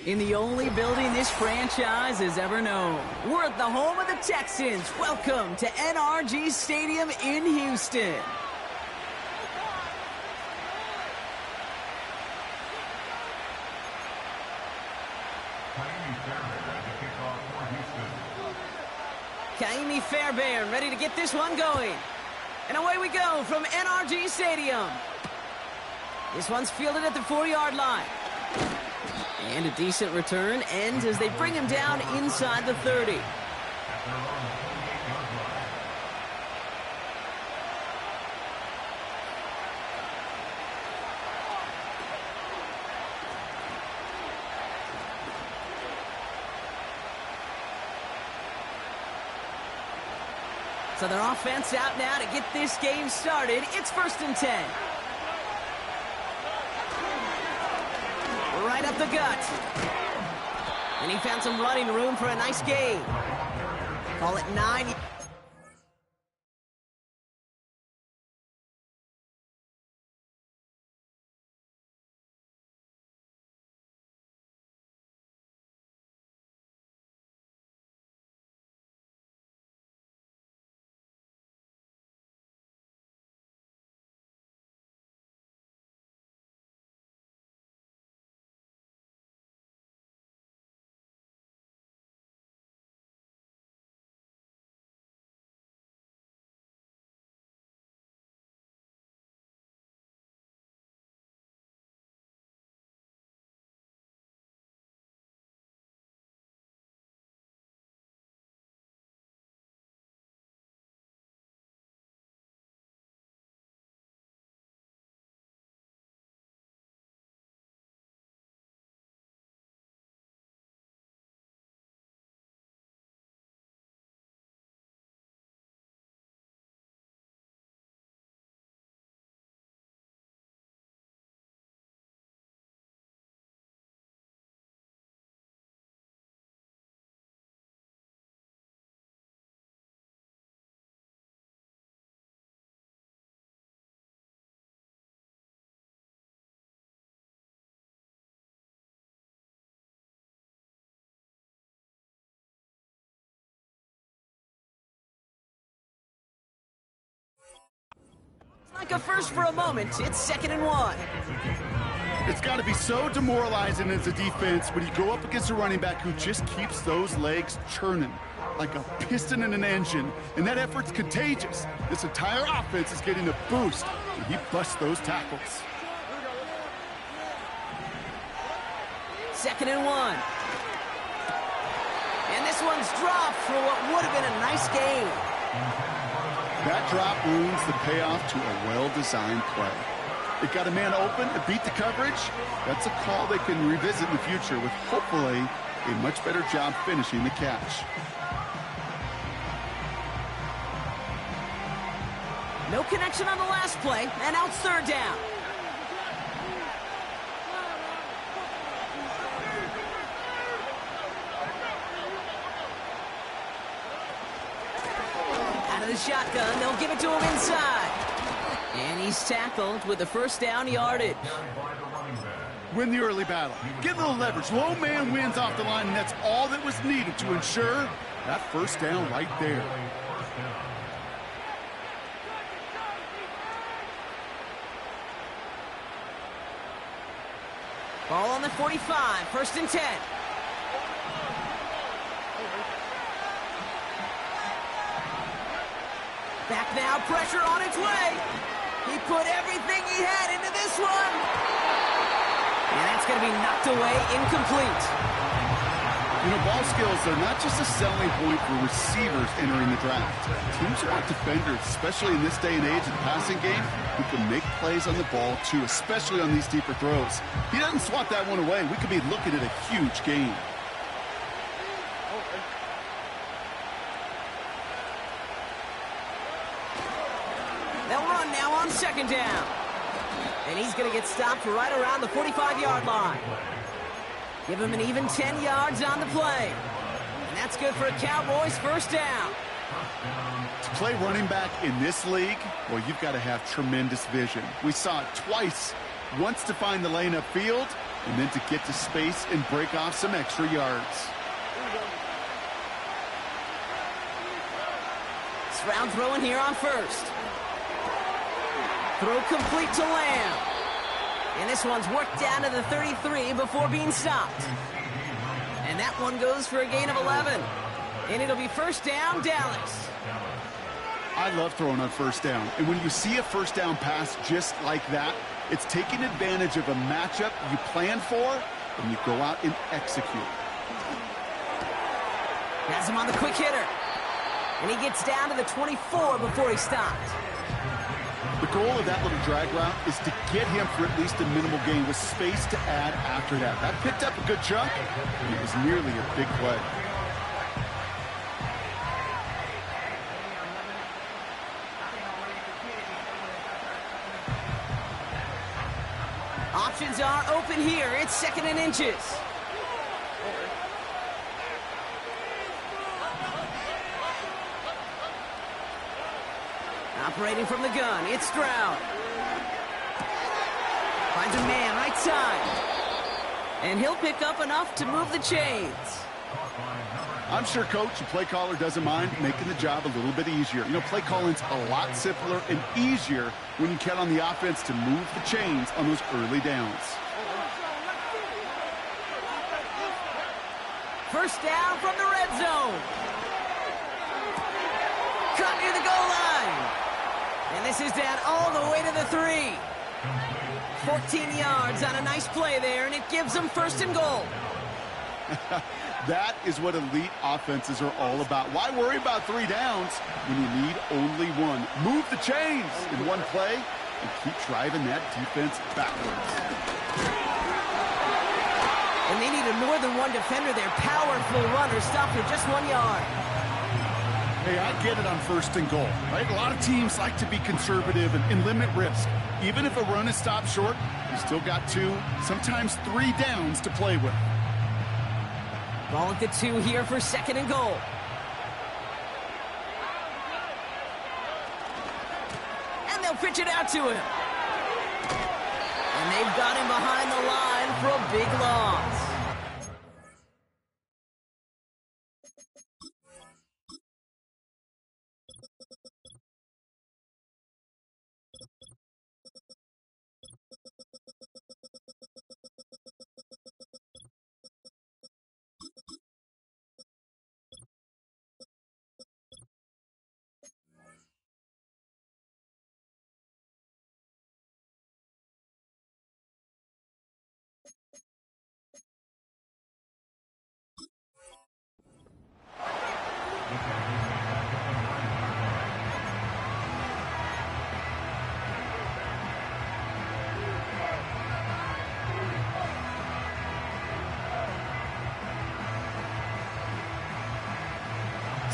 In the only building this franchise has ever known. We're at the home of the Texans. Welcome to NRG Stadium in Houston. Kaimi Fairbairn ready to get this one going. And away we go from NRG Stadium. This one's fielded at the 4-yard line. And a decent return ends as they bring him down inside the 30. So their offense out now to get this game started. It's 1st and 10. Right up the gut. And he found some running room for a nice gain. Call it 9. Like a first for a moment. It's 2nd and 1. It's got to be so demoralizing as a defense when you go up against a running back who just keeps those legs churning like a piston in an engine, and that effort's contagious. This entire offense is getting a boost when he busts those tackles. 2nd and 1. And this one's dropped for what would have been a nice gain. That drop ruins the payoff to a well-designed play. It got a man open to beat the coverage. That's a call they can revisit in the future with hopefully a much better job finishing the catch. No connection on the last play, and now it's 3rd down. The shotgun, they'll give it to him inside. And he's tackled with the 1st down yardage. Win the early battle. Get a little leverage. Low man wins off the line, and that's all that was needed to ensure that 1st down right there. Ball on the 45, 1st and 10. Back now, pressure on its way. He put everything he had into this one. And that's going to be knocked away, incomplete. You know, ball skills are not just a selling point for receivers entering the draft. Teams want defenders, especially in this day and age of the passing game, who can make plays on the ball, too, especially on these deeper throws. He doesn't swat that one away. We could be looking at a huge game. They'll run now on 2nd down. And he's going to get stopped right around the 45-yard line. Give him an even 10 yards on the play. And that's good for a Cowboys 1st down. To play running back in this league, well, you've got to have tremendous vision. We saw it twice. Once to find the lane upfield, and then to get to space and break off some extra yards. Round throwing here on first. Throw complete to Lamb. And this one's worked down to the 33 before being stopped. And that one goes for a gain of 11. And it'll be first down, Dallas. I love throwing on first down. And when you see a first down pass just like that, it's taking advantage of a matchup you plan for, and you go out and execute. Has him on the quick hitter. And he gets down to the 24 before he stopped. The goal of that little drag route is to get him for at least a minimal gain with space to add after that. That picked up a good chunk, and it was nearly a big play. Options are open here. It's second and inches. Operating from the gun, it's Stroud. Finds a man right side. And he'll pick up enough to move the chains. I'm sure coach and play caller doesn't mind making the job a little bit easier. You know, play calling's a lot simpler and easier when you count on the offense to move the chains on those early downs. First down from the red zone. Cut near the goal line. And this is down all the way to the 3. 14 yards on a nice play there, and it gives them first and goal. That is what elite offenses are all about. Why worry about 3 downs when you need only one? Move the chains in one play and keep driving that defense backwards. And they need more than one defender there. Powerful runner stopped for just 1 yard. Hey, I get it on first and goal, right? A lot of teams like to be conservative and limit risk. Even if a run is stopped short, you still got 2, sometimes 3 downs to play with. Ball at the 2 here for second and goal. And they'll pitch it out to him. And they've got him behind the line for a big loss.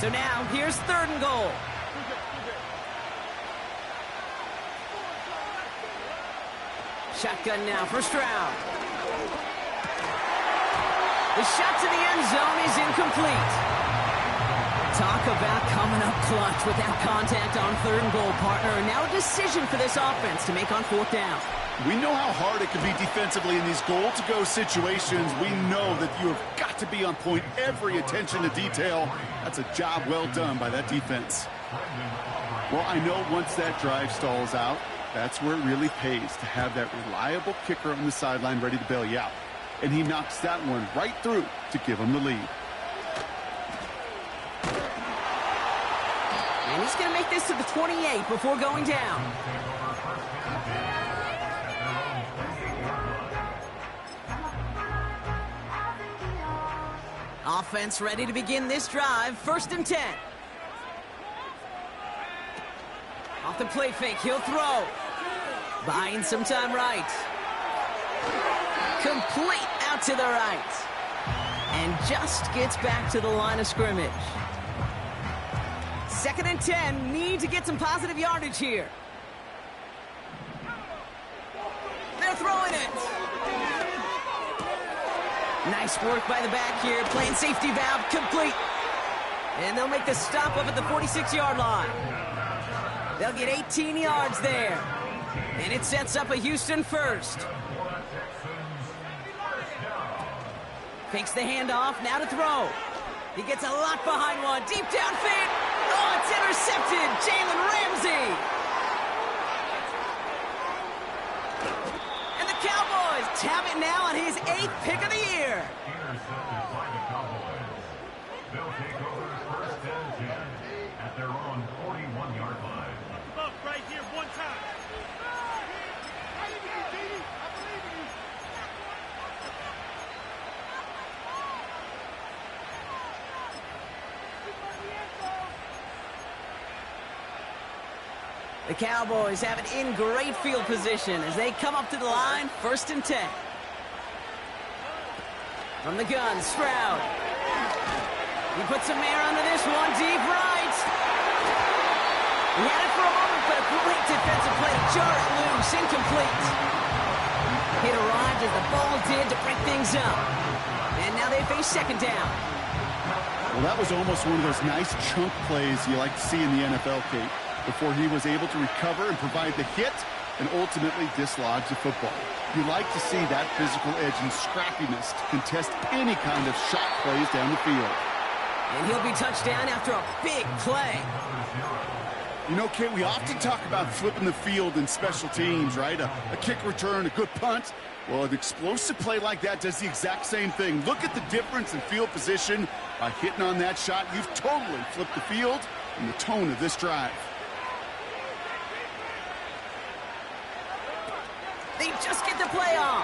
So now, here's third and goal. Shotgun now for Stroud. The shot to the end zone is incomplete. Talk about coming up clutch with that contact on third and goal, partner. And now a decision for this offense to make on fourth down. We know how hard it can be defensively in these goal-to-go situations. We know that you have got to be on point, every attention to detail. That's a job well done by that defense. Well, I know once that drive stalls out, that's where it really pays to have that reliable kicker on the sideline ready to bail you out. And he knocks that one right through to give him the lead. And he's going to make this to the 28 before going down. Offense ready to begin this drive. First and 10. Off the play fake, he'll throw. Buying some time right. Complete out to the right. And just gets back to the line of scrimmage. Second and 10. Need to get some positive yardage here. They're throwing it. Nice work by the back here. Playing safety valve complete. And they'll make the stop up at the 46-yard line. They'll get 18 yards there. And it sets up a Houston first. Fakes the handoff, now to throw. He gets a lot behind one. Deep downfield. Oh, it's intercepted. Jalen Ramsey. And the Cowboys tap it now on his 8th pick of the year. Intercepted by the Cowboys. They'll take over first and 10 at their own 41-yard line. Up right here one time. The Cowboys have it in great field position as they come up to the line, 1st and 10. From the gun, Stroud. He puts some air under this one, deep right. He had it for a moment, but a great defensive play. Jar it loose, incomplete. It arrived as the ball did to break things up. And now they face 2nd down. Well, that was almost one of those nice chunk plays you like to see in the NFL, Kate, before he was able to recover and provide the hit and ultimately dislodge the football. You like to see that physical edge and scrappiness to contest any kind of shot plays down the field. And he'll be touched down after a big play. You know, Kate, we often talk about flipping the field in special teams, right? A kick return, a good punt. Well, an explosive play like that does the exact same thing. Look at the difference in field position. By hitting on that shot, you've totally flipped the field and the tone of this drive. They just get the play on.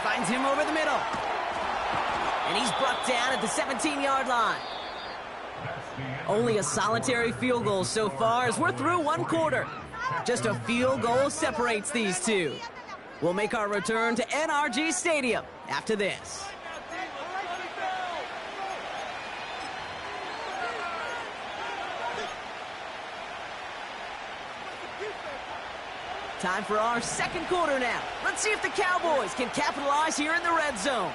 Finds him over the middle. And he's brought down at the 17-yard line. Only a solitary field goal so far as we're through 1 quarter. Just a field goal separates these two. We'll make our return to NRG Stadium after this. Time for our 2nd quarter now. Let's see if the Cowboys can capitalize here in the red zone.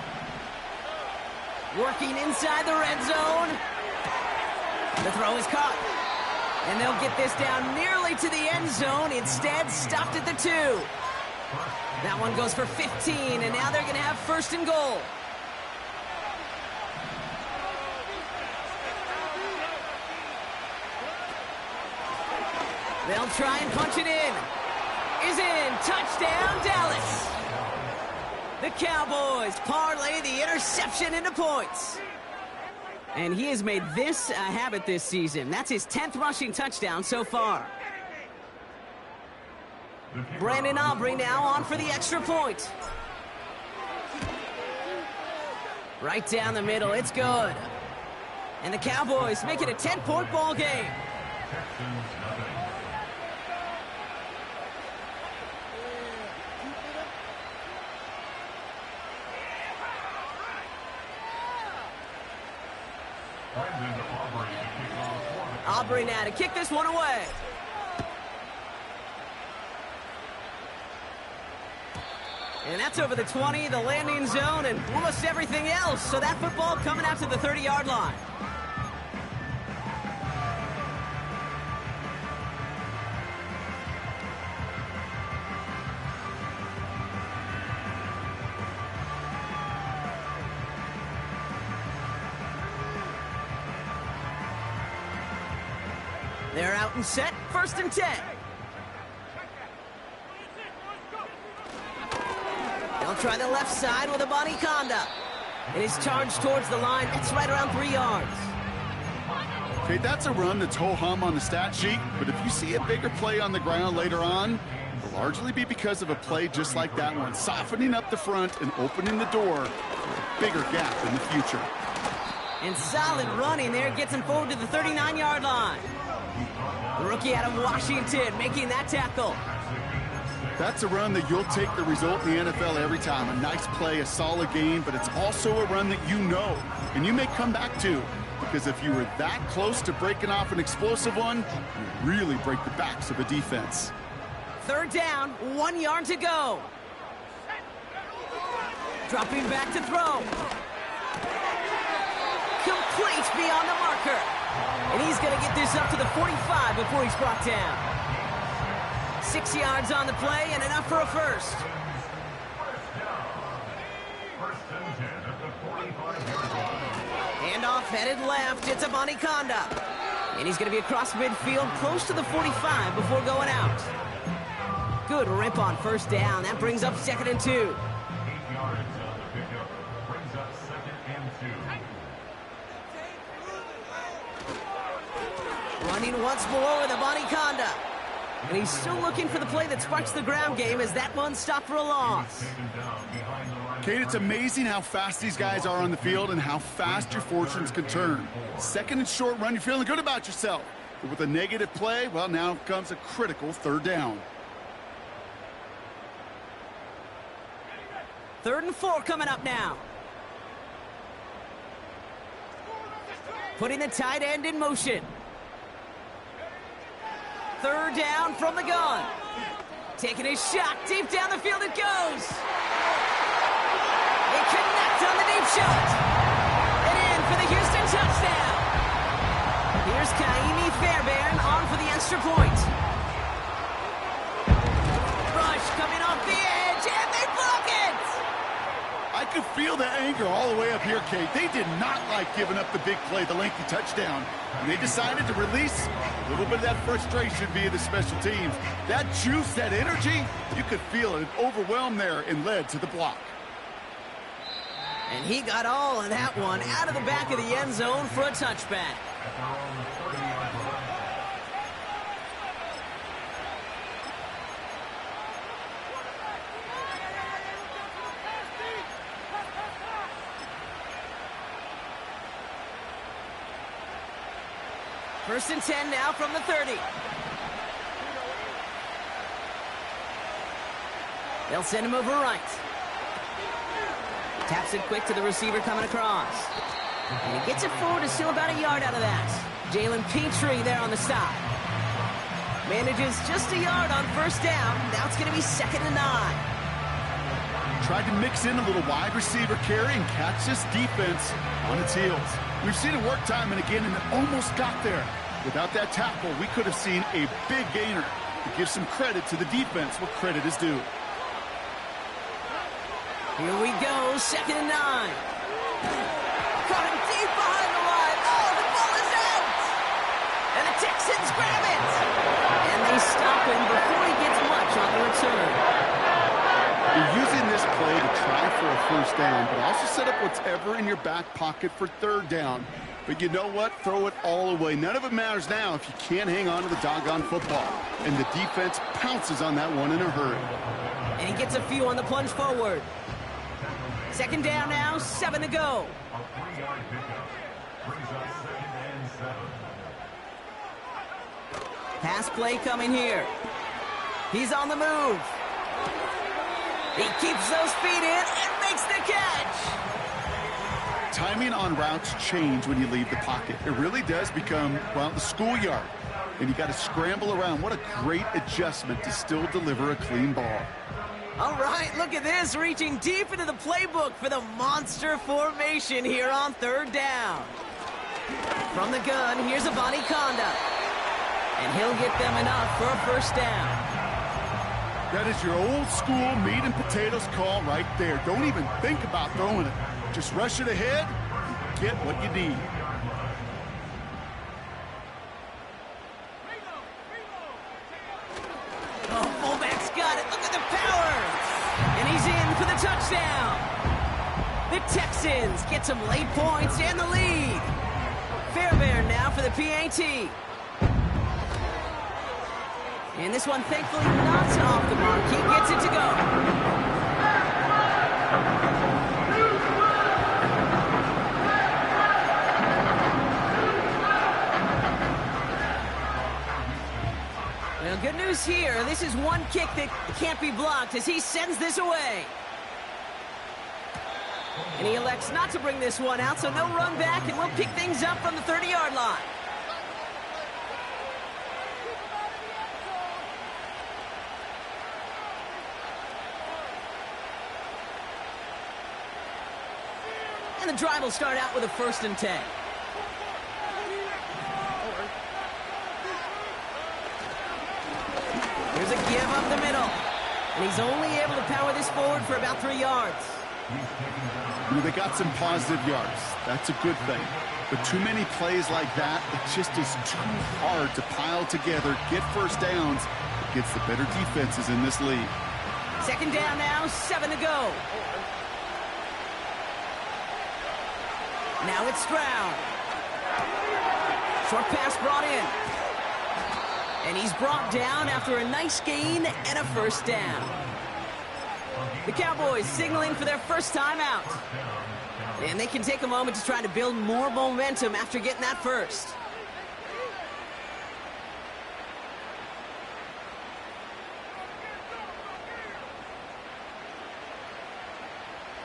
Working inside the red zone. The throw is caught. And they'll get this down nearly to the end zone. Instead, stopped at the 2. That one goes for 15, and now they're going to have 1st and goal. They'll try and punch it in. Is in. Touchdown, Dallas. The Cowboys parlay the interception into points. And he has made this a habit this season. That's his 10th rushing touchdown so far. Brandon Aubrey now on for the extra point. Right down the middle. It's good. And the Cowboys make it a 10-point ball game. Aubrey now to kick this one away. And that's over the 20, the landing zone, and almost everything else. So that football coming out to the 30-yard line. They're out and set, 1st and 10. They'll try the left side with a body conduct. It is charged towards the line. That's right around 3 yards. Okay, that's a run that's ho-hum on the stat sheet, but if you see a bigger play on the ground later on, it'll largely be because of a play just like that one, softening up the front and opening the door for a bigger gap in the future. And solid running there gets him forward to the 39-yard line. The rookie out of Washington making that tackle. That's a run that you'll take the result in the NFL every time. A nice play, a solid game, but it's also a run that you know and you may come back to, because if you were that close to breaking off an explosive one, you really break the backs of a defense. 3rd down, 1 yard to go. Dropping back to throw. Complete beyond the marker. And he's going to get this up to the 45 before he's brought down. 6 yards on the play and enough for a first. First and 10 at the 45-yard line. Handoff headed left. It's a Conda. And he's going to be across midfield, close to the 45 before going out. Good rip on first down. That brings up 2nd and 2. 8 yards on the pickup. Brings up 2nd and 2. Running once more with a Conda. And he's still looking for the play that sparks the ground game as that one stopped for a loss. Kate, it's amazing how fast these guys are on the field and how fast your fortunes can turn. 2nd and short run, you're feeling good about yourself. But with a negative play, well, now comes a critical 3rd down. 3rd and 4 coming up now. Putting the tight end in motion. 3rd down from the gun. Taking a shot. Deep down the field it goes. They connect on the deep shot. And in for the Houston touchdown. Here's Fairbairn on for the extra point. Rush coming off the edge, and they block it! I could feel the anger all the way up here, Kate. They did not like giving up the big play, the lengthy touchdown. And they decided to release a little bit of that frustration via the special teams. That juice, that energy, you could feel it overwhelmed there and led to the block. And he got all of that one out of the back of the end zone for a touchback. At their own 30-yard line. First and 10 now from the 30. They'll send him over right. Taps it quick to the receiver coming across. And he gets it forward to still about a yard out of that. Jalen Petrie there on the stop. Manages just a yard on first down. Now it's going to be 2nd and 9. Tried to mix in a little wide receiver carry and catch this defense on its heels. We've seen it work time and again, and it almost got there. Without that tackle, we could have seen a big gainer. To give some credit to the defense where credit is due. Here we go, 2nd and 9. Caught him deep behind the line. Oh, the ball is out! And the Texans grab it! And they stop him before he gets much on the return. You're using this play to try for a first down, but also set up whatever in your back pocket for 3rd down. But you know what? Throw it all away. None of it matters now if you can't hang on to the doggone football. And the defense pounces on that one in a hurry. And he gets a few on the plunge forward. 2nd down now, 7 to go. A 3-yard pickup. Brings up 2nd and 7. Pass play coming here. He's on the move. He keeps those feet in and makes the catch. Timing on routes change when you leave the pocket. It really does become, well, the schoolyard. And you got to scramble around. What a great adjustment to still deliver a clean ball. All right, look at this, reaching deep into the playbook for the monster formation here on 3rd down. From the gun, here's a Conda. And he'll get them enough for a first down. That is your old school meat and potatoes call right there. Don't even think about throwing it. Just rush it ahead and get what you need. Oh, fullback's got it. Look at the power. And he's in for the touchdown. The Texans get some late points and the lead. Fairbairn now for the PAT. And this one, thankfully, not off the mark. He gets it to go. Well, good news here. This is one kick that can't be blocked as he sends this away. And he elects not to bring this one out, so no run back, and we'll pick things up from the 30-yard line. And the drive will start out with a 1st and 10. Here's a give up the middle. And he's only able to power this forward for about 3 yards. You know, they got some positive yards. That's a good thing. But too many plays like that, it just is too hard to pile together, get first downs against the better defenses in this league. Second down now, 7 to go. Now it's Stroud. Short pass brought in. And he's brought down after a nice gain and a first down. The Cowboys signaling for their first time out. And they can take a moment to try to build more momentum after getting that first.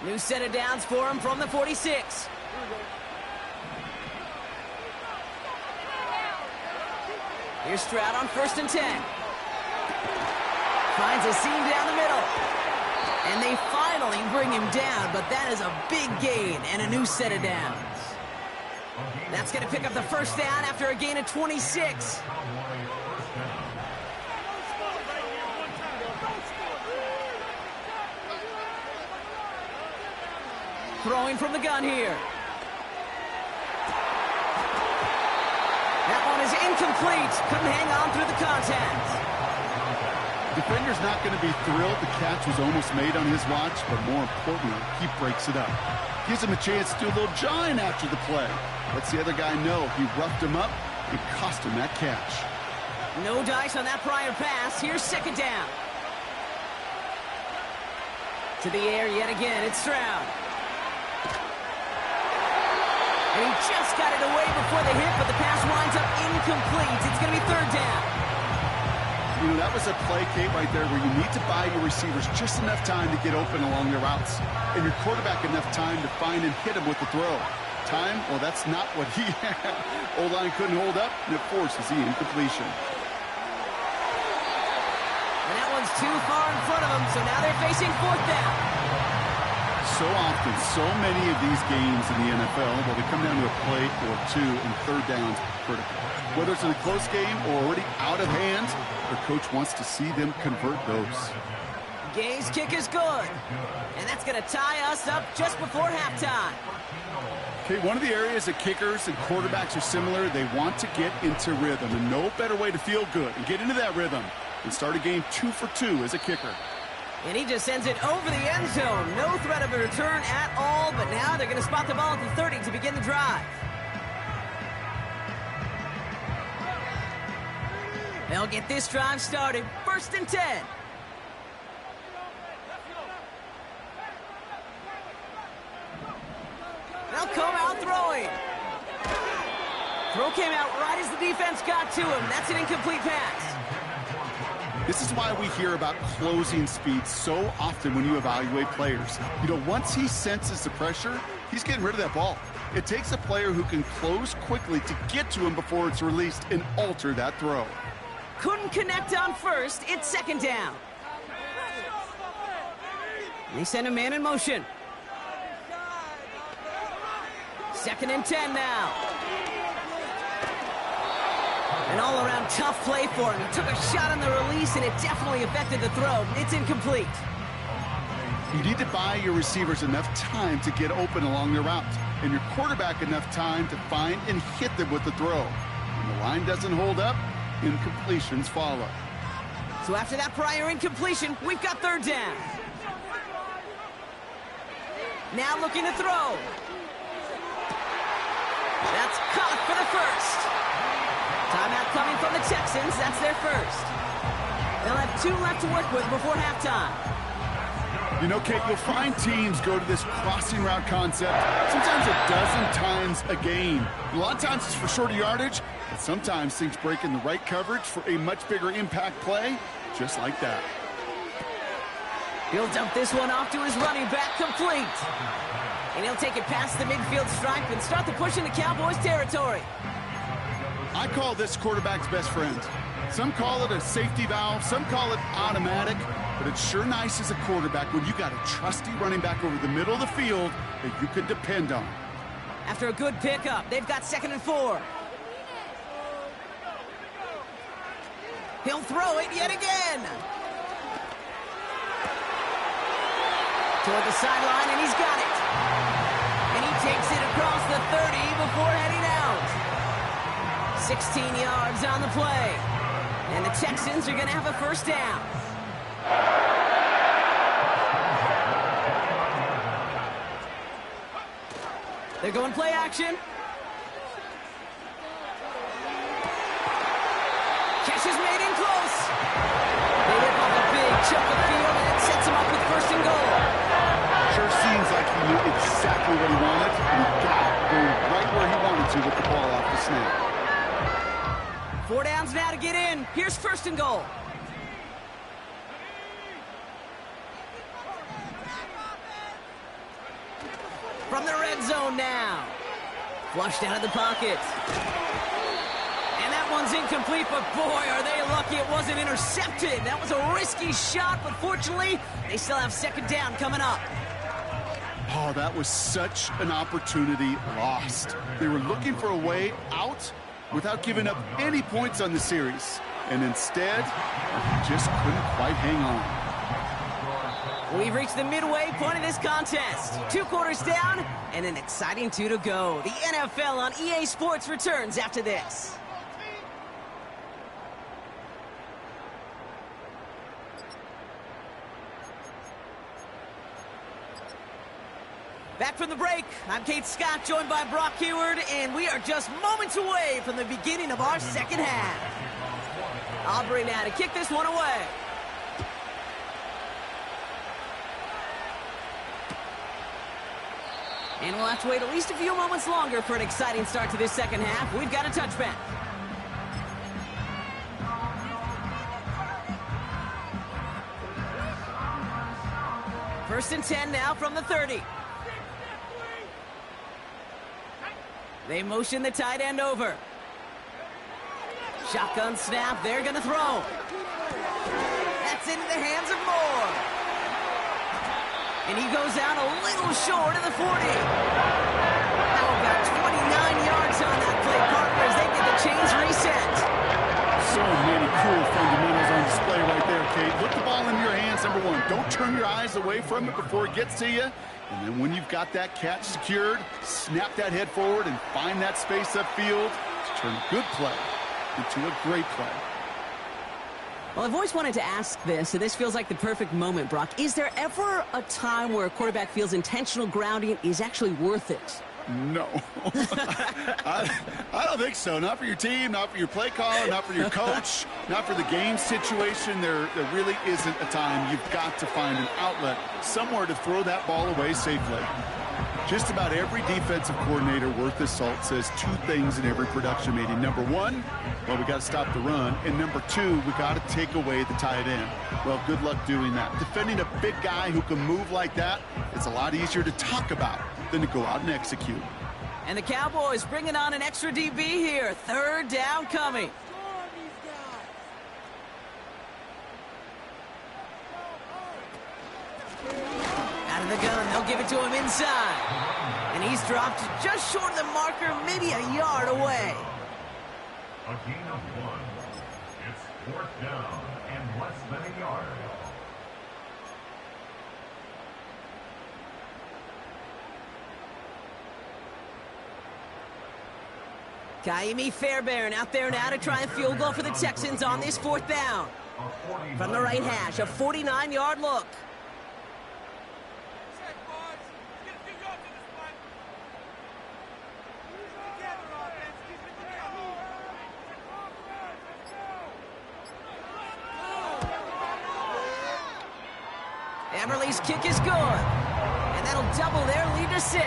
New set of downs for him from the 46. Here's Stroud on 1st and 10. Finds a seam down the middle. And they finally bring him down, but that is a big gain and a new set of downs. That's going to pick up the first down after a gain of 26. Throwing from the gun here. That one is incomplete. Couldn't hang on through the contact. Defender's not going to be thrilled the catch was almost made on his watch, but more importantly, he breaks it up. Gives him a chance to do a little jawing after the play. Lets the other guy know he roughed him up and cost him that catch. No dice on that prior pass. Here's second down. To the air yet again. It's Stroud. And he just got it away before the hit, but the pass winds up incomplete. It's going to be third down. You know, that was a play, Kate, right there where you need to buy your receivers just enough time to get open along their routes. And your quarterback enough time to find and hit him with the throw. Time? Well, that's not what he had. O-line couldn't hold up, and it forces the incompletion. And that one's too far in front of him, so now they're facing fourth down. So often, so many of these games in the NFL, well, they come down to a play or two, and third downs critical. Whether it's in a close game or already out of hand, their coach wants to see them convert those. Gay's kick is good. And that's going to tie us up just before halftime. Okay, one of the areas that kickers and quarterbacks are similar, they want to get into rhythm. And no better way to feel good and get into that rhythm than start a game 2 for 2 as a kicker. And he just sends it over the end zone. No threat of a return at all, but now they're going to spot the ball at the 30 to begin the drive. They'll get this drive started. 1st and 10. They'll come out throwing. Throw came out right as the defense got to him. That's an incomplete pass. This is why we hear about closing speed so often when you evaluate players. You know, once he senses the pressure, he's getting rid of that ball. It takes a player who can close quickly to get to him before it's released and alter that throw. Couldn't connect on first. It's second down. They send a man in motion. 2nd and 10 now. An all-around tough play for him. He took a shot on the release, and it definitely affected the throw. It's incomplete. You need to buy your receivers enough time to get open along their route, and your quarterback enough time to find and hit them with the throw. When the line doesn't hold up, incompletions follow. So after that prior incompletion, we've got third down. Now looking to throw. That's caught for the first. Timeout coming from the Texans. That's their first. They'll have 2 left to work with before halftime. You know, Kate, you'll find teams go to this crossing route concept sometimes a dozen times a game. A lot of times it's for shorter yardage, but sometimes things break in the right coverage for a much bigger impact play, just like that. He'll dump this one off to his running back, complete. And he'll take it past the midfield stripe and start the push into Cowboys territory. I call this quarterback's best friend. Some call it a safety valve, some call it automatic, but it's sure nice as a quarterback when you got a trusty running back over the middle of the field that you can depend on. After a good pickup, they've got 2nd and 4. He'll throw it yet again. Toward the sideline, and he's got it. And he takes it across the 30 before heading out. 16 yards on the play. And the Texans are going to have a first down. They're going play action. Catch is made in close. They rip off a big chunk of field, and it sets him up with first and goal. Sure seems like he knew exactly what he wanted, and he got going right where he wanted to with the ball off the snap. 4 downs now to get in. Here's first and goal. From the red zone now. Flushed out of the pocket. And that one's incomplete, but boy, are they lucky it wasn't intercepted. That was a risky shot, but fortunately, they still have second down coming up. Oh, that was such an opportunity lost. They were looking for a way out without giving up any points on the series. And instead, just couldn't quite hang on. We've reached the midway point of this contest. 2 quarters down and an exciting 2 to go. The NFL on EA Sports returns after this. Back from the break, I'm Kate Scott, joined by Brock Hayward, and we are just moments away from the beginning of our second half. Aubrey now to kick this one away. And we'll have to wait at least a few moments longer for an exciting start to this second half. We've got a touchback. First and 10 now from the 30. They motion the tight end over. Shotgun snap, they're going to throw. That's into the hands of Moore. And he goes out a little short of the 40. How about 29 yards on that play, partners? They get the chains reset. So many cool fundamentals on display right there, Kate. Put the ball in your hands, number one. Don't turn your eyes away from it before it gets to you. And then when you've got that catch secured, snap that head forward and find that space upfield to turn a good play into a great play. Well, I've always wanted to ask this, and this feels like the perfect moment, Brock. Is there ever a time where a quarterback feels intentional grounding is actually worth it? No. I don't think so. Not for your team, not for your play caller, not for your coach, not for the game situation. There really isn't a time. You've got to find an outlet, somewhere to throw that ball away safely. Just about every defensive coordinator worth his salt says 2 things in every production meeting. Number 1, well, we got to stop the run. And number 2, we got to take away the tight end. Well, good luck doing that. Defending a big guy who can move like that, it's a lot easier to talk about than to go out and execute. And the Cowboys bringing on an extra DB here. Third down coming. Out of the gun, they'll give it to him inside. And he's dropped just short of the marker, maybe a yard away. A gain of 1. It's 4th down and less than a yard. Kaimi Fairbairn out there now to try a field goal for the Texans on this 4th down. From the right hash, a 49-yard look. Eberle's kick is good. And that'll double their lead to 6.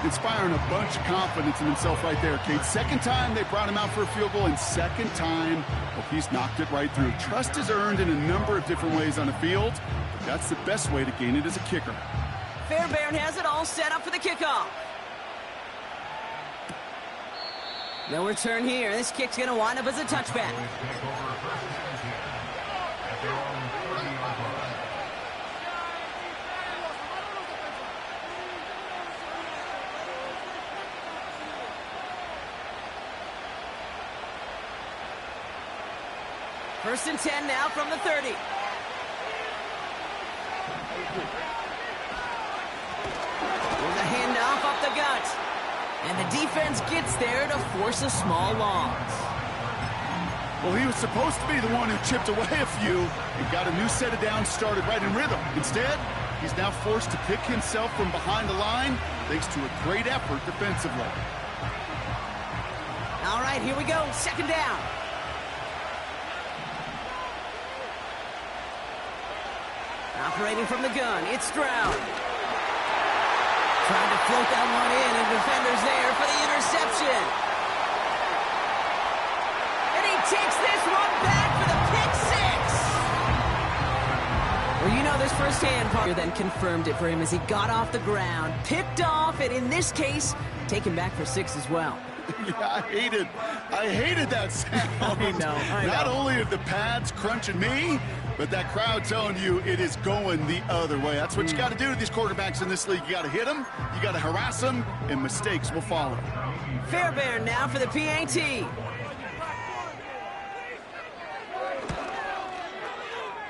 Inspiring a bunch of confidence in himself right there, Kate. Second time they brought him out for a field goal, and second time, well, he's knocked it right through. Trust is earned in a number of different ways on the field, but that's the best way to gain it as a kicker. Fairbairn has it all set up for the kickoff. No return here. This kick's going to wind up as a touchback. First and 10 now from the 30. With a handoff up the gut. And the defense gets there to force a small loss. Well, he was supposed to be the one who chipped away a few and got a new set of downs started right in rhythm. Instead, he's now forced to pick himself from behind the line thanks to a great effort defensively. All right, here we go. Second down. Operating from the gun, it's Stroud. Trying to float that one in, and defenders there for the interception. And he takes this one back for the pick six. Well, you know this firsthand. Then confirmed it for him as he got off the ground, picked off, and in this case, taken back for 6 as well. Yeah, I hated that sound. I know. Not only are the pads crunching me, but that crowd telling you it is going the other way. That's what you got to do to these quarterbacks in this league. You got to hit them, you got to harass them, and mistakes will follow. Fairbairn now for the PAT.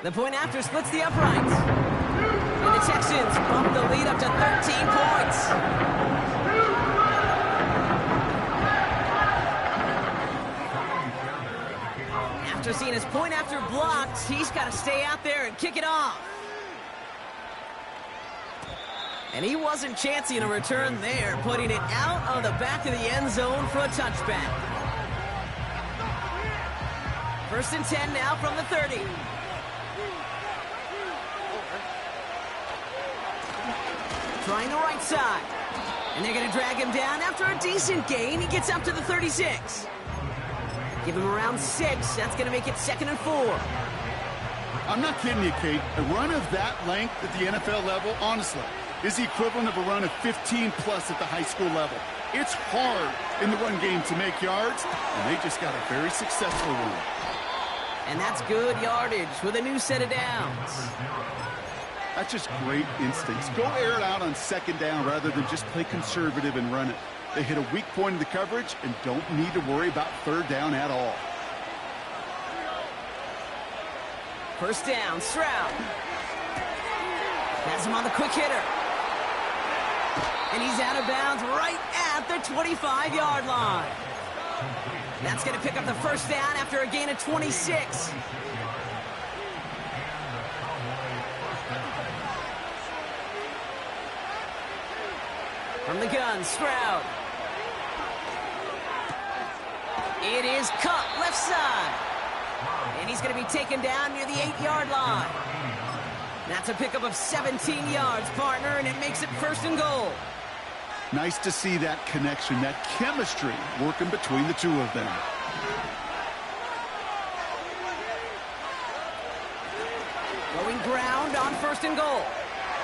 The point after splits the uprights. And the Texans bump the lead up to 13 points. After seeing his point after blocked, he's got to stay out there and kick it off. And he wasn't chancing a return there, putting it out of the back of the end zone for a touchback. 1st and 10 now from the 30. Trying the right side. And they're going to drag him down after a decent gain. He gets up to the 36. Give him around 6. That's going to make it 2nd and 4. I'm not kidding you, Kate. A run of that length at the NFL level, honestly, is the equivalent of a run of 15-plus at the high school level. It's hard in the run game to make yards, and they just got a very successful one. And that's good yardage with a new set of downs. That's just great instincts. Go air it out on 2nd down rather than just play conservative and run it. They hit a weak point in the coverage and don't need to worry about 3rd down at all. 1st down, Stroud. Has him on the quick hitter. And he's out of bounds right at the 25-yard line. That's going to pick up the 1st down after a gain of 26. From the gun, Stroud. It is cut left side. And he's going to be taken down near the 8-yard line. That's a pickup of 17 yards, partner, and it makes it 1st and goal. Nice to see that connection, that chemistry working between the two of them. Going ground on 1st and goal.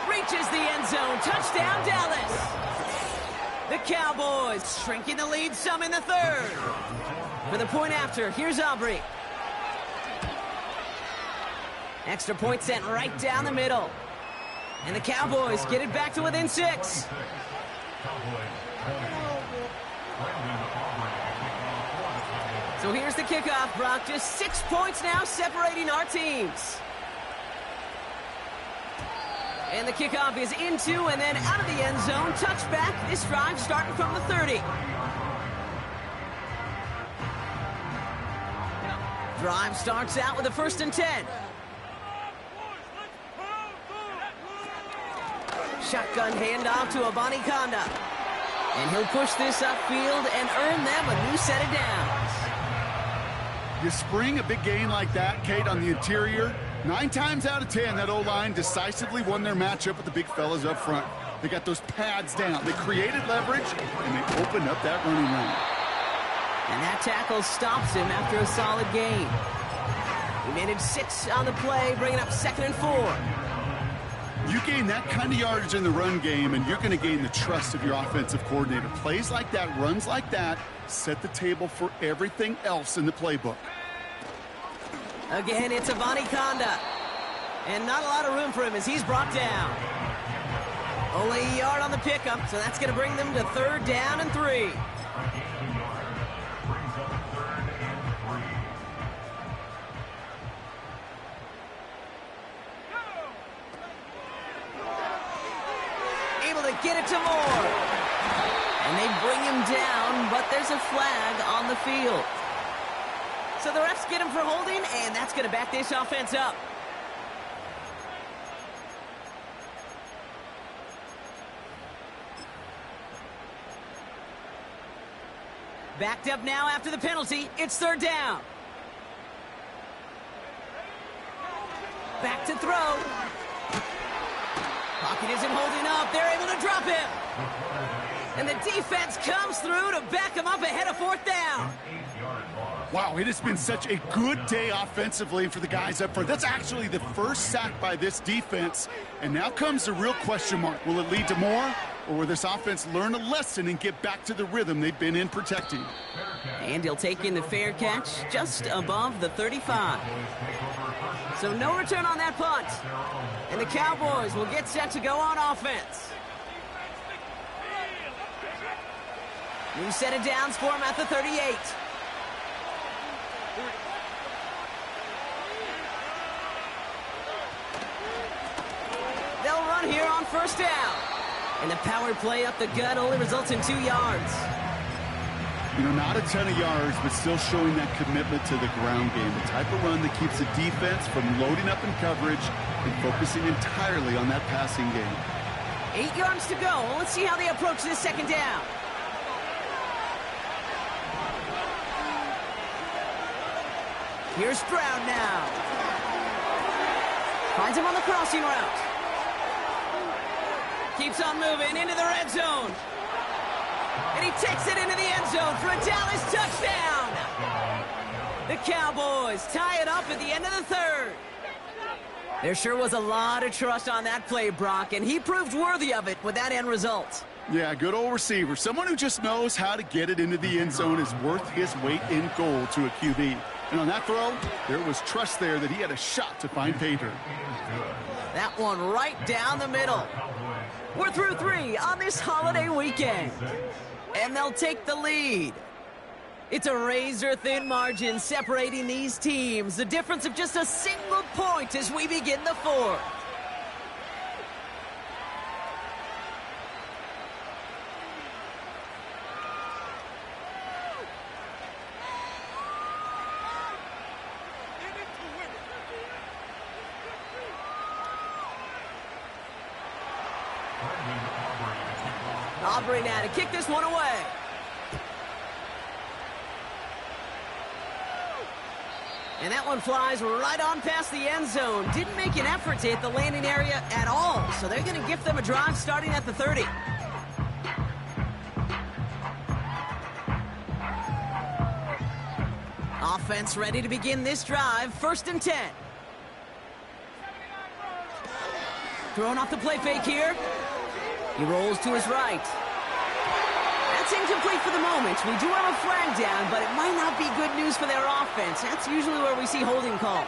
Reaches the end zone. Touchdown, Dallas. The Cowboys shrinking the lead some in the 3rd. For the point after, here's Aubrey. Extra point sent right down the middle. And the Cowboys get it back to within 6. So here's the kickoff, Brock. Just 6 points now separating our teams. And the kickoff is into and then out of the end zone. Touchback. This drive starting from the 30. Drive starts out with a 1st and 10. Shotgun handoff to Abanikanda. And he'll push this upfield and earn them a new set of downs. You spring a big gain like that, Kate, on the interior. 9 times out of 10, that O-line decisively won their matchup with the big fellas up front. They got those pads down. They created leverage, and they opened up that running lane. And that tackle stops him after a solid gain. He made it 6 on the play, bringing up 2nd and 4. You gain that kind of yardage in the run game, and you're going to gain the trust of your offensive coordinator. Plays like that, runs like that, set the table for everything else in the playbook. Again, it's Abanikanda. And not a lot of room for him as he's brought down. Only a yard on the pickup, so that's going to bring them to 3rd down and 3. get it to Moore. And they bring him down, but there's a flag on the field. So the refs get him for holding, and that's going to back this offense up. Backed up now after the penalty. It's third down. Back to throw. Pocket isn't holding up. They're able to drop him. And the defense comes through to back him up ahead of fourth down. Wow, it has been such a good day offensively for the guys up front. That's actually the first sack by this defense. And now comes the real question mark. Will it lead to more? Or will this offense learn a lesson and get back to the rhythm they've been in protecting? And he'll take in the fair catch just above the 35. So no return on that punt. And the Cowboys will get set to go on offense. New set of downs for him at the 38. They'll run here on first down. And the power play up the gut only results in 2 yards. You know, not a ton of yards, but still showing that commitment to the ground game. The type of run that keeps the defense from loading up in coverage and focusing entirely on that passing game. 8 yards to go. Let's see how they approach this second down. Here's Stroud now. Finds him on the crossing route. Keeps on moving into the red zone. And he takes it into the end zone for a Dallas touchdown. The Cowboys tie it up at the end of the third. There sure was a lot of trust on that play, Brock, and he proved worthy of it with that end result. Yeah, good old receiver. Someone who just knows how to get it into the end zone is worth his weight in gold to a QB. And on that throw, there was trust there that he had a shot to find pay dirt. That one right down the middle. We're through 3 on this holiday weekend. And they'll take the lead. It's a razor-thin margin separating these teams. The difference of just a single point as we begin the fourth. Aubrey now to kick this one away. And that one flies right on past the end zone. Didn't make an effort to hit the landing area at all. So they're going to gift them a drive starting at the 30. Offense ready to begin this drive. 1st and 10. Throwing off the play fake here. He rolls to his right. That's incomplete for the moment. We do have a flag down, but it might not be good news for their offense. That's usually where we see holding calls.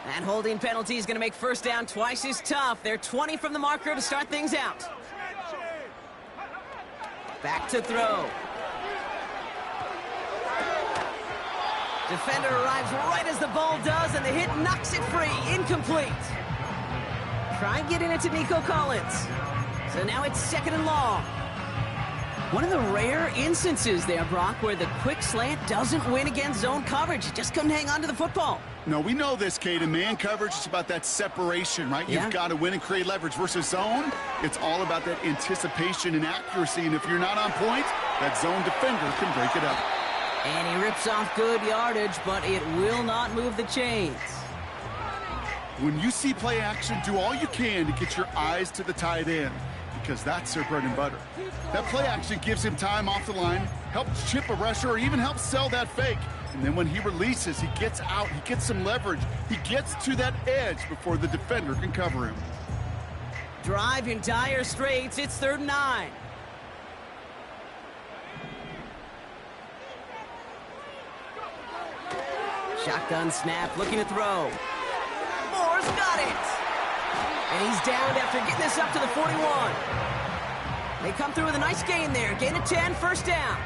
That holding penalty is going to make first down twice as tough. They're 20 from the marker to start things out. Back to throw. Defender arrives right as the ball does, and the hit knocks it free. Incomplete. Try getting it to Nico Collins. So now it's 2nd and long. One of the rare instances there, Brock, where the quick slant doesn't win against zone coverage. You just couldn't hang on to the football. No, we know this, Kate. In man coverage, it's about that separation, right? Yeah. You've got to win and create leverage versus zone. It's all about that anticipation and accuracy. And if you're not on point, that zone defender can break it up. And he rips off good yardage, but it will not move the chains. When you see play action, do all you can to get your eyes to the tight end, because that's their bread and butter. That play action gives him time off the line, helps chip a rusher, or even helps sell that fake. And then when he releases, he gets out, he gets some leverage. He gets to that edge before the defender can cover him. Drive in dire straits. It's 3rd and 9. Shotgun snap, looking to throw. Moore's got it. And he's downed after getting this up to the 41. They come through with a nice gain there. Gain of 10, first down.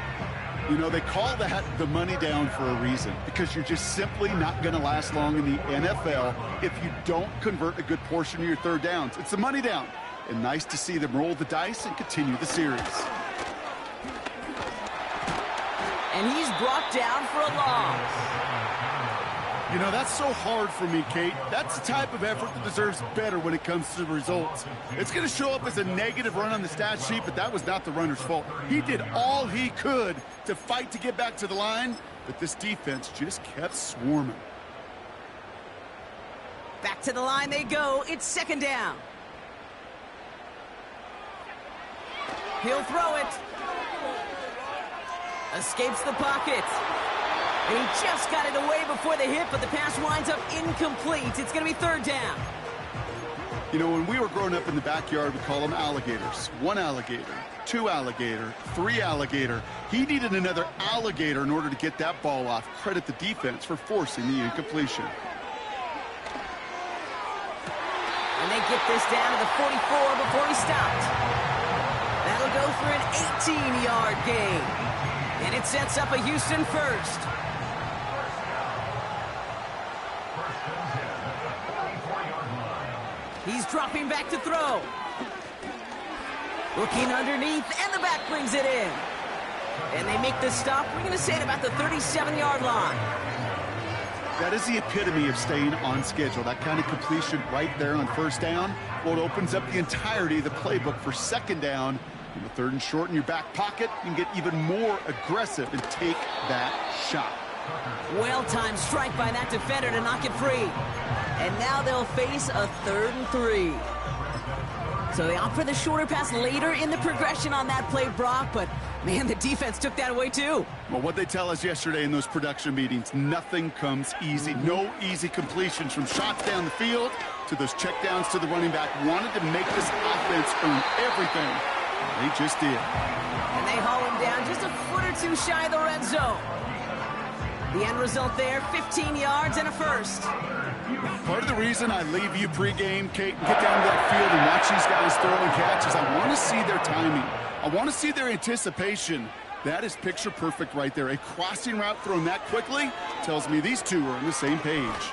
You know, they call that the money down for a reason, because you're just simply not going to last long in the NFL if you don't convert a good portion of your third downs. It's the money down. And nice to see them roll the dice and continue the series. And he's brought down for a loss. You know, that's so hard for me, Kate. That's the type of effort that deserves better when it comes to the results. It's going to show up as a negative run on the stat sheet, but that was not the runner's fault. He did all he could to fight to get back to the line, but this defense just kept swarming. Back to the line they go. It's second down. He'll throw it. Escapes the pocket. And he just got it away before the hit, but the pass winds up incomplete. It's going to be third down. You know, when we were growing up in the backyard, we call them alligators. One alligator, two alligator, three alligator. He needed another alligator in order to get that ball off. Credit the defense for forcing the incompletion. And they get this down to the 44 before he stopped. That'll go for an 18-yard gain. And it sets up a Houston first. He's dropping back to throw. Looking underneath, and the back brings it in. And they make the stop. We're going to say at about the 37-yard line. That is the epitome of staying on schedule. That kind of completion right there on first down. Well, it opens up the entirety of the playbook for second down. In the third and short in your back pocket, you can get even more aggressive and take that shot. Well-timed strike by that defender to knock it free. And now they'll face a 3rd and 3. So they opt for the shorter pass later in the progression on that play, Brock, but man, the defense took that away too. Well, what they tell us yesterday in those production meetings, nothing comes easy. No easy completions from shots down the field to those checkdowns to the running back. Wanted to make this offense earn everything. They just did. And they haul him down just a foot or two shy of the red zone. The end result there, 15 yards and a first. Part of the reason I leave you pregame, Kate, and get down to that field and watch these guys throw and catch is I want to see their timing. I want to see their anticipation. That is picture perfect right there. A crossing route thrown that quickly tells me these two are on the same page.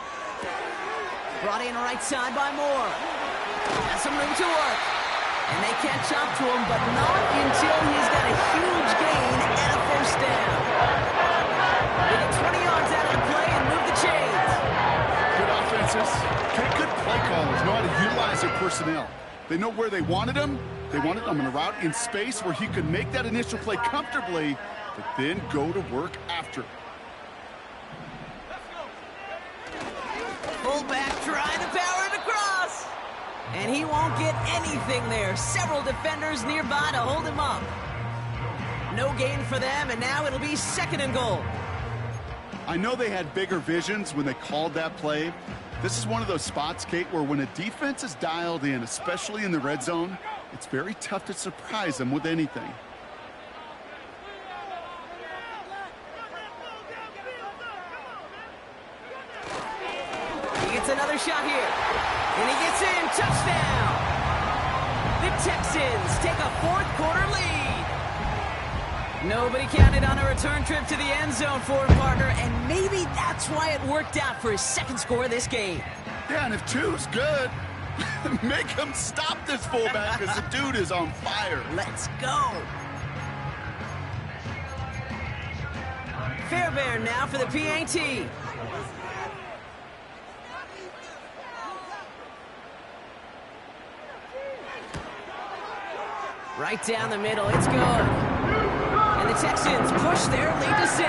Brought in right side by Moore. Has some room to work. And they catch up to him, but not until he's got a huge gain and a first down. They get 20 yards out of the play and move the chains. Good offenses. Good play callers know how to utilize their personnel. They know where they wanted him. They wanted him in a route in space where he could make that initial play comfortably, but then go to work after. Fullback trying to power it across. And he won't get anything there. Several defenders nearby to hold him up. No gain for them, and now it'll be 2nd and goal. I know they had bigger visions when they called that play. This is one of those spots, Kate, where when a defense is dialed in, especially in the red zone, it's very tough to surprise them with anything. He gets another shot here. And he gets in. Touchdown! The Texans take a 4th quarter lead. Nobody counted on a return trip to the end zone for him, partner, and maybe that's why it worked out for his 2nd score of this game. Yeah, and if 2's good, make him stop this fullback because the dude is on fire. Let's go. Fairbairn now for the PAT. Right down the middle, it's good. And the Texans push their lead to 6.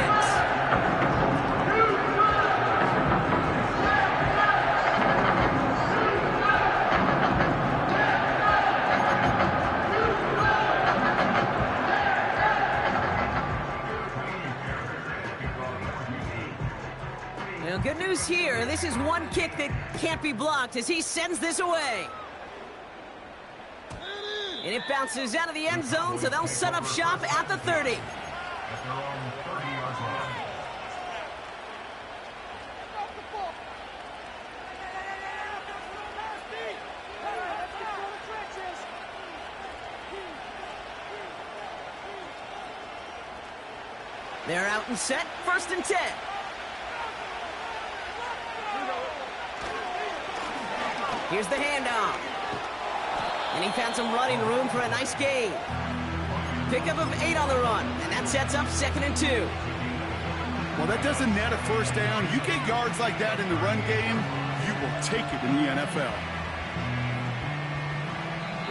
Well, good news here. This is one kick that can't be blocked as he sends this away. And it bounces out of the end zone, so they'll set up shop at the 30. They're out and set, 1st and 10. Here's the handoff. And he found some running room for a nice gain. Pickup of 8 on the run, and that sets up 2nd and 2. Well, that doesn't net a first down. You get yards like that in the run game, you will take it in the NFL.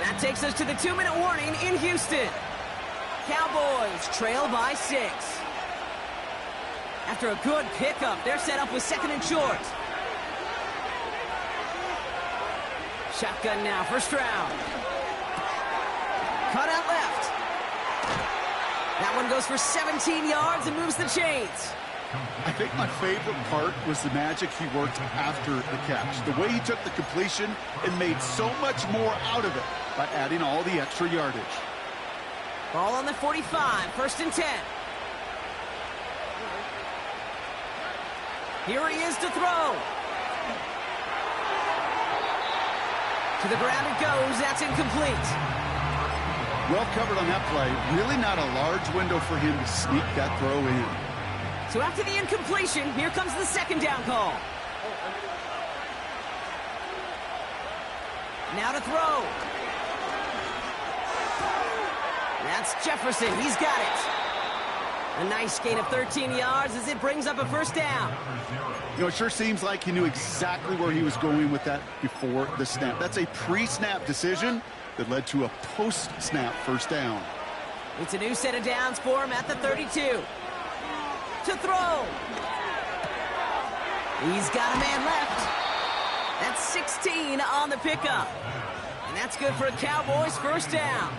That takes us to the 2-minute warning in Houston. Cowboys trail by 6. After a good pickup, they're set up with 2nd and short. Shotgun now, 1st round. Cut out left. That one goes for 17 yards and moves the chains. I think my favorite part was the magic he worked after the catch. The way he took the completion and made so much more out of it by adding all the extra yardage. Ball on the 45, 1st and 10. Here he is to throw. To the ground it goes. That's incomplete. Well covered on that play. Really not a large window for him to sneak that throw in. So after the incompletion, here comes the 2nd down call. Now to throw. That's Jefferson. He's got it. A nice gain of 13 yards as it brings up a 1st down. You know, it sure seems like he knew exactly where he was going with that before the snap. That's a pre-snap decision that led to a post-snap 1st down. It's a new set of downs for him at the 32. To throw. He's got a man left. That's 16 on the pickup. And that's good for a Cowboys 1st down.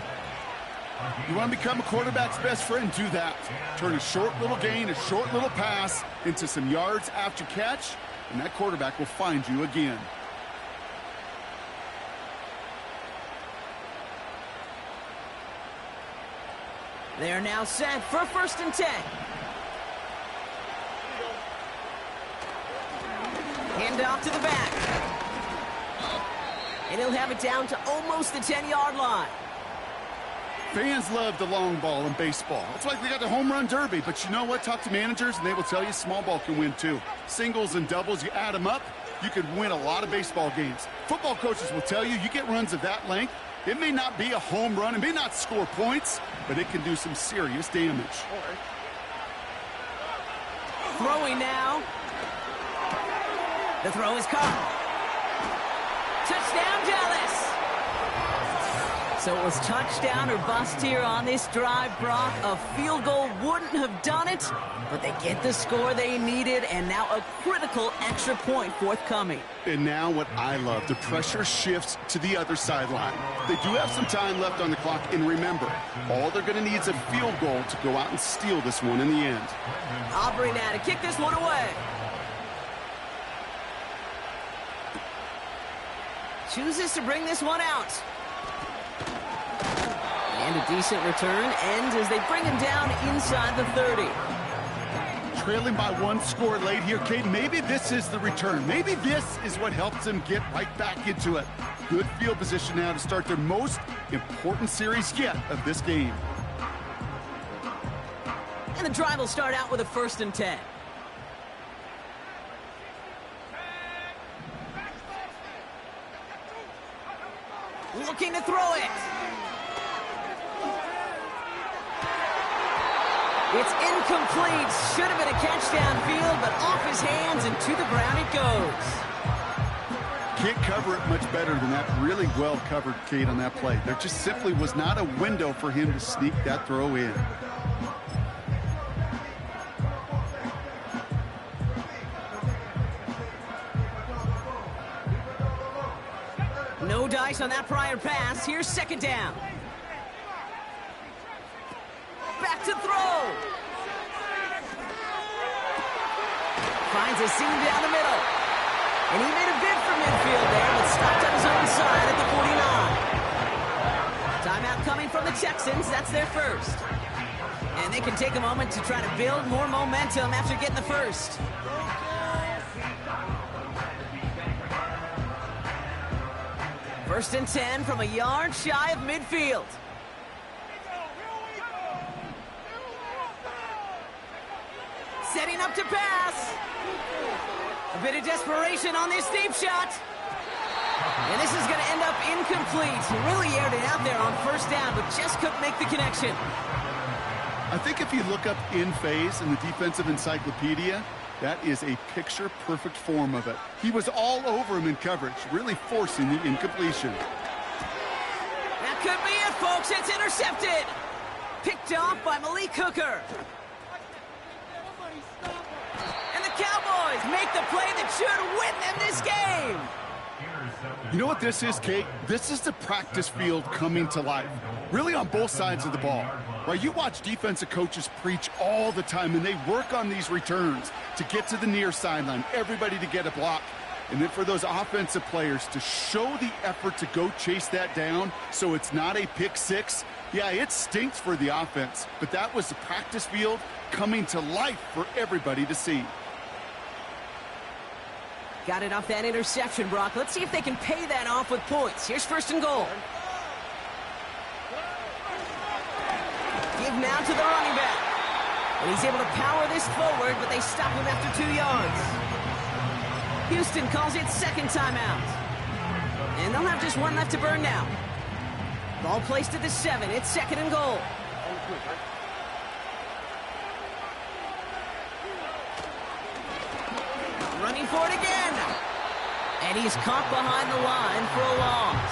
You want to become a quarterback's best friend, do that. Turn a short little gain, a short little pass into some yards after catch, and that quarterback will find you again. They are now set for 1st and 10. Hand off to the back. And he'll have it down to almost the 10-yard line. Fans love the long ball in baseball. It's like we got the home run derby, but you know what? Talk to managers, and they will tell you small ball can win too. Singles and doubles, you add them up, you could win a lot of baseball games. Football coaches will tell you, you get runs of that length, it may not be a home run, it may not score points, but it can do some serious damage. Throwing now. The throw is caught. Touchdown, Dallas! So it was touchdown or bust here on this drive, Brock. A field goal wouldn't have done it, but they get the score they needed, and now a critical extra point forthcoming. And now what I love, the pressure shifts to the other sideline. They do have some time left on the clock, and remember, all they're going to need is a field goal to go out and steal this one in the end. Aubrey now to kick this one away. Chooses to bring this one out. And a decent return ends as they bring him down inside the 30. Trailing by 1 score late here, Kate. Maybe this is the return. Maybe this is what helps them get right back into it. Good field position now to start their most important series yet of this game. And the drive will start out with a 1st and 10. Looking to throw it. It's incomplete. Should have been a catch downfield, but off his hands and to the ground it goes. Can't cover it much better than that. Really well covered, Kate, on that play. There just simply was not a window for him to sneak that throw in. No dice on that prior pass. Here's 2nd down. Back to throw. Finds a seam down the middle. And he made a bid for midfield there, but stopped on his own side at the 49. Timeout coming from the Texans. That's their 1st. And they can take a moment to try to build more momentum after getting the 1st. First and 10 from a yard shy of midfield. up to pass. A bit of desperation on this deep shot. And this is going to end up incomplete. He really aired it out there on first down, but just couldn't make the connection. I think if you look up in phase in the defensive encyclopedia, that is a picture-perfect form of it. He was all over him in coverage, really forcing the incompletion. That could be it, folks. It's intercepted. Picked off by Malik Hooker. And the Cowboys make the play that should win them this game. You know what this is, Kate? This is the practice field coming to life, really on both sides of the ball. Right, you watch defensive coaches preach all the time, and they work on these returns to get to the near sideline, everybody to get a block. And then for those offensive players to show the effort to go chase that down so it's not a pick six, yeah, it stinks for the offense, but that was the practice field coming to life for everybody to see. Got it off that interception, Brock. Let's see if they can pay that off with points. Here's first and goal. Give now to the running back. And he's able to power this forward, but they stop him after 2 yards. Houston calls it second timeout. And they'll have just one left to burn now. Ball placed at the 7. It's second and goal. Running for it again. And he's caught behind the line for a loss.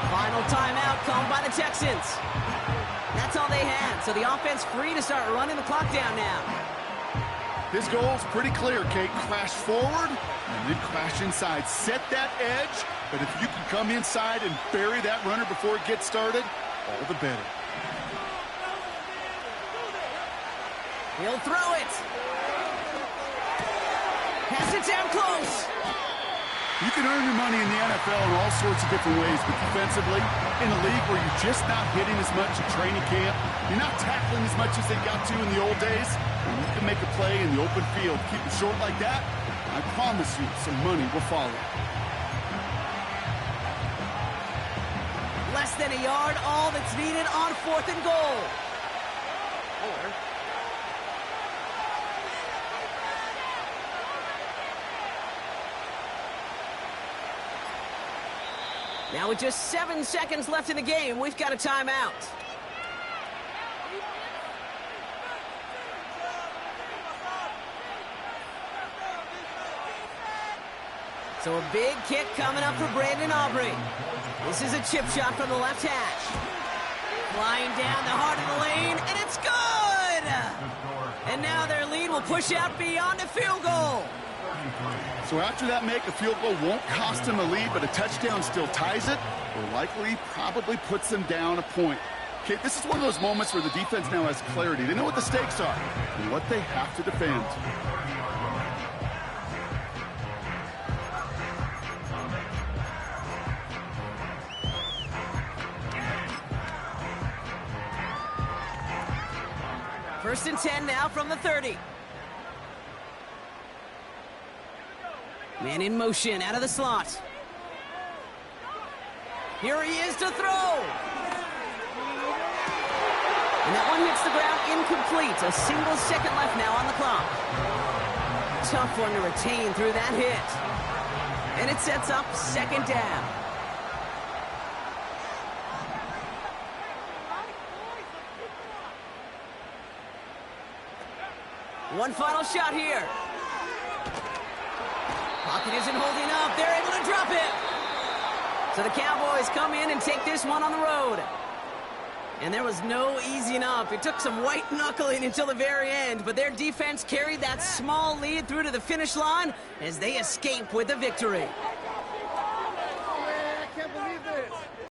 Final timeout called by the Texans. That's all they had, so the offense free to start running the clock down now. His goal's pretty clear, Kate. Crash forward and then crash inside. Set that edge, but if you can come inside and bury that runner before it gets started, all the better. He'll throw it. Pass it down close. You can earn your money in the NFL in all sorts of different ways, but defensively, in a league where you're just not hitting as much at training camp, you're not tackling as much as they got to in the old days, and you can make a play in the open field. Keep it short like that, I promise you some money will follow. Less than a yard, all that's needed on fourth and goal. Now with just 7 seconds left in the game, we've got a timeout. So a big kick coming up for Brandon Aubrey. This is a chip shot from the left hash. Flying down the heart of the lane, and it's good! And now their lead will push out beyond a field goal. So after that make, a field goal won't cost them a lead, but a touchdown still ties it, or likely probably puts them down a point. Okay, this is one of those moments where the defense now has clarity. They know what the stakes are and what they have to defend. First and 10 now from the 30. Man in motion out of the slot. Here he is to throw. And that one hits the ground incomplete. A single second left now on the clock. Tough one to retain through that hit. And it sets up second down. One final shot here. Pocket isn't holding up. They're able to drop it. So the Cowboys come in and take this one on the road. And there was no easing up. It took some white knuckling until the very end, but their defense carried that small lead through to the finish line as they escape with a victory.